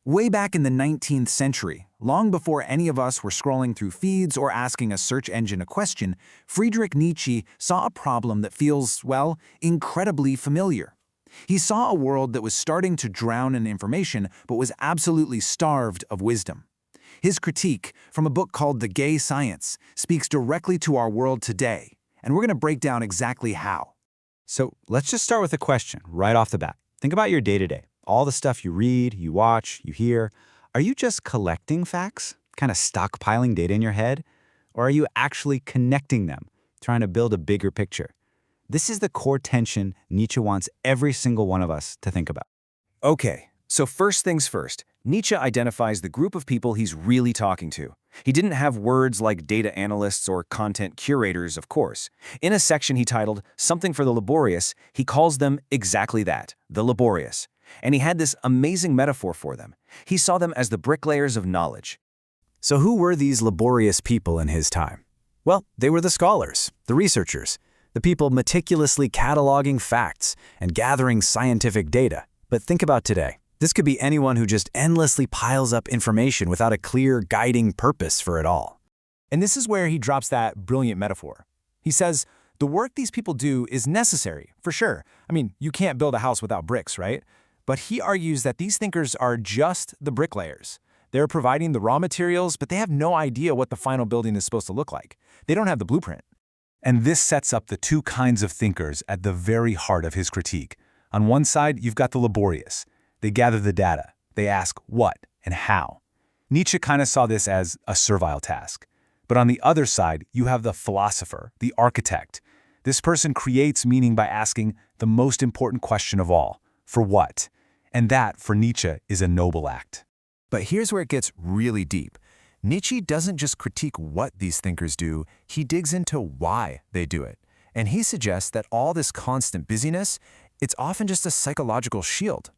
Way back in the 19th century, long before any of us were scrolling through feeds or asking a search engine a question, Friedrich Nietzsche saw a problem that feels, well, incredibly familiar. He saw a world that was starting to drown in information but was absolutely starved of wisdom. His critique, from a book called The Gay Science, speaks directly to our world today, and we're going to break down exactly how. So let's just start with a question right off the bat. Think about your day-to-day. All the stuff you read, you watch, you hear. Are you just collecting facts, kind of stockpiling data in your head? Or are you actually connecting them, trying to build a bigger picture? This is the core tension Nietzsche wants every single one of us to think about. Okay, so first things first, Nietzsche identifies the group of people he's really talking to. He didn't have words like data analysts or content curators, of course. In a section he titled Something for the Laborious, he calls them exactly that, the laborious. And he had this amazing metaphor for them. He saw them as the bricklayers of knowledge. So who were these laborious people in his time? Well, they were the scholars, the researchers, the people meticulously cataloging facts and gathering scientific data. But think about today. This could be anyone who just endlessly piles up information without a clear guiding purpose for it all. And this is where he drops that brilliant metaphor. He says, the work these people do is necessary, for sure. I mean, you can't build a house without bricks, right? But he argues that these thinkers are just the bricklayers. They're providing the raw materials, but they have no idea what the final building is supposed to look like. They don't have the blueprint. And this sets up the two kinds of thinkers at the very heart of his critique. On one side, you've got the laborious. They gather the data. They ask what and how. Nietzsche kind of saw this as a servile task. But on the other side, you have the philosopher, the architect. This person creates meaning by asking the most important question of all, for what? And that, for Nietzsche, is a noble act. But here's where it gets really deep. Nietzsche doesn't just critique what these thinkers do, he digs into why they do it. And he suggests that all this constant busyness, it's often just a psychological shield.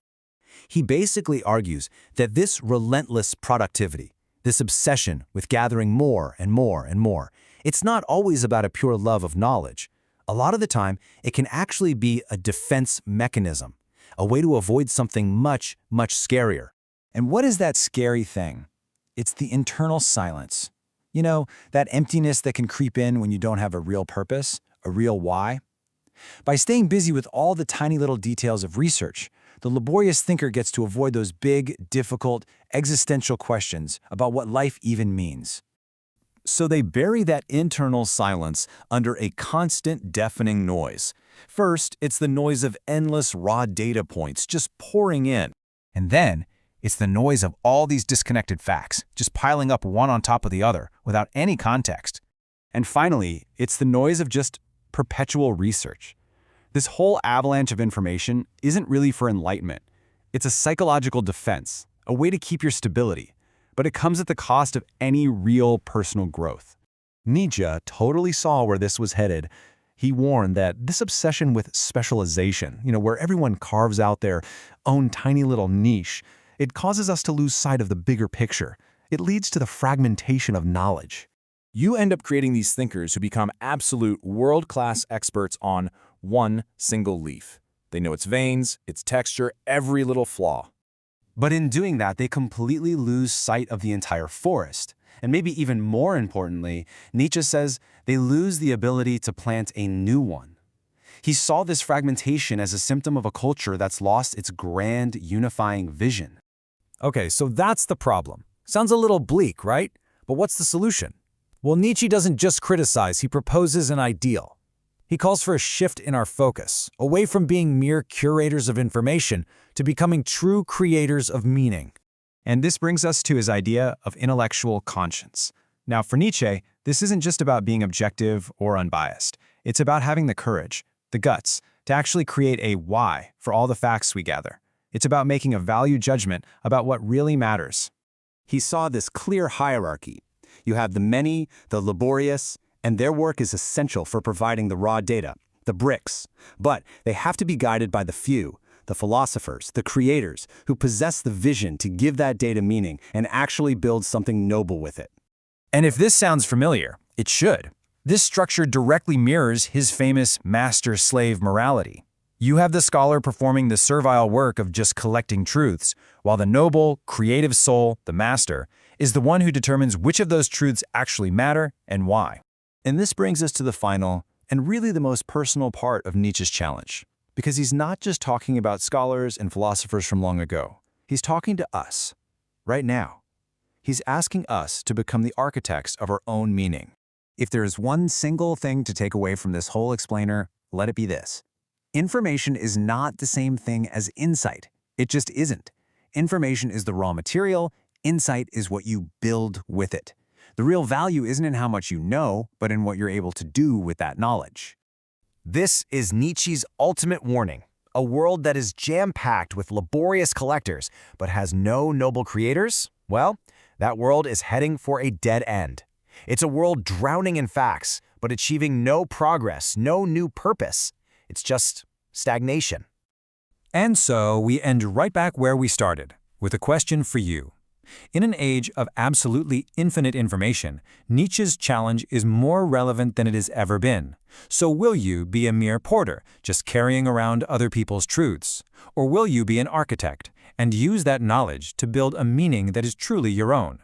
He basically argues that this relentless productivity, this obsession with gathering more and more and more, it's not always about a pure love of knowledge. A lot of the time, it can actually be a defense mechanism, a way to avoid something much, much scarier. And what is that scary thing? It's the internal silence. You know, that emptiness that can creep in when you don't have a real purpose, a real why. By staying busy with all the tiny little details of research, the laborious thinker gets to avoid those big, difficult, existential questions about what life even means. So they bury that internal silence under a constant deafening noise. First, it's the noise of endless raw data points just pouring in. And then, it's the noise of all these disconnected facts, just piling up one on top of the other without any context. And finally, it's the noise of just perpetual research. This whole avalanche of information isn't really for enlightenment. It's a psychological defense, a way to keep your stability, but it comes at the cost of any real personal growth. Nietzsche totally saw where this was headed. He warned that this obsession with specialization, where everyone carves out their own tiny little niche, it causes us to lose sight of the bigger picture. It leads to the fragmentation of knowledge. You end up creating these thinkers who become absolute world-class experts on one single leaf. They know its veins, its texture, every little flaw. But in doing that, they completely lose sight of the entire forest. And maybe even more importantly, Nietzsche says they lose the ability to plant a new one. He saw this fragmentation as a symptom of a culture that's lost its grand, unifying vision. Okay, so that's the problem. Sounds a little bleak, right? But what's the solution? Well, Nietzsche doesn't just criticize, he proposes an ideal. He calls for a shift in our focus, away from being mere curators of information to becoming true creators of meaning. And this brings us to his idea of intellectual conscience. Now, for Nietzsche, this isn't just about being objective or unbiased. It's about having the courage, the guts, to actually create a why for all the facts we gather. It's about making a value judgment about what really matters. He saw this clear hierarchy. You have the many, the laborious, and their work is essential for providing the raw data, the bricks. But they have to be guided by the few, the philosophers, the creators, who possess the vision to give that data meaning and actually build something noble with it. And if this sounds familiar, it should. This structure directly mirrors his famous master-slave morality. You have the scholar performing the servile work of just collecting truths, while the noble, creative soul, the master, is the one who determines which of those truths actually matter and why. And this brings us to the final, and really the most personal part of Nietzsche's challenge. Because he's not just talking about scholars and philosophers from long ago. He's talking to us, right now. He's asking us to become the architects of our own meaning. If there is one single thing to take away from this whole explainer, let it be this. Information is not the same thing as insight. It just isn't. Information is the raw material, insight is what you build with it. The real value isn't in how much you know, but in what you're able to do with that knowledge. This is Nietzsche's ultimate warning, a world that is jam-packed with laborious collectors but has no noble creators. Well, that world is heading for a dead end. It's a world drowning in facts, but achieving no progress, no new purpose. It's just stagnation. And so we end right back where we started, with a question for you. In an age of absolutely infinite information, Nietzsche's challenge is more relevant than it has ever been. So will you be a mere porter, just carrying around other people's truths? Or will you be an architect, and use that knowledge to build a meaning that is truly your own?